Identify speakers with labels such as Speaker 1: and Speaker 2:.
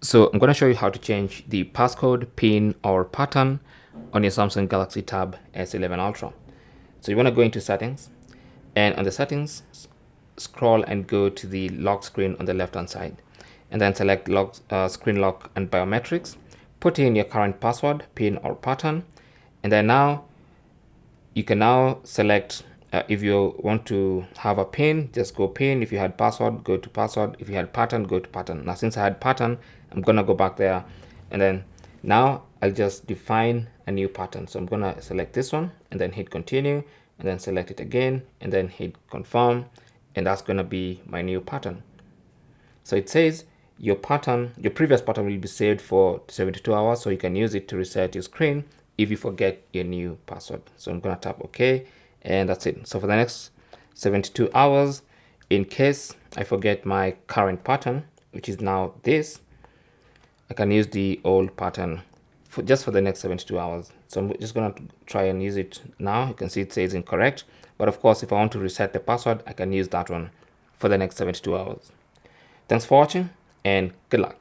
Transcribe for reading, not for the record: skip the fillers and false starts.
Speaker 1: So I'm going to show you how to change the passcode, pin, or pattern on your Samsung Galaxy Tab S11 Ultra. So you want to go into settings, and on the settings, scroll and go to the lock screen on the left hand side, and then select lock, screen lock and biometrics. Put in your current password, pin, or pattern, and then now you can now select if you want to have a pin, just go pin. If you had password, go to password. If you had pattern, go to pattern. Now since I had pattern, I'm gonna go back there, and then now I'll just define a new pattern. So I'm gonna select this one and then hit continue, and then select it again and then hit confirm, and that's gonna be my new pattern. So it says your pattern, your previous pattern will be saved for 72 hours, so you can use it to reset your screen if you forget your new password. So I'm gonna tap OK, and that's it. So for the next 72 hours, in case I forget my current pattern, which is now this, I can use the old pattern for just for the next 72 hours. So I'm just gonna try and use it now. You can see it says incorrect, but of course, if I want to reset the password, I can use that one for the next 72 hours. Thanks for watching and good luck.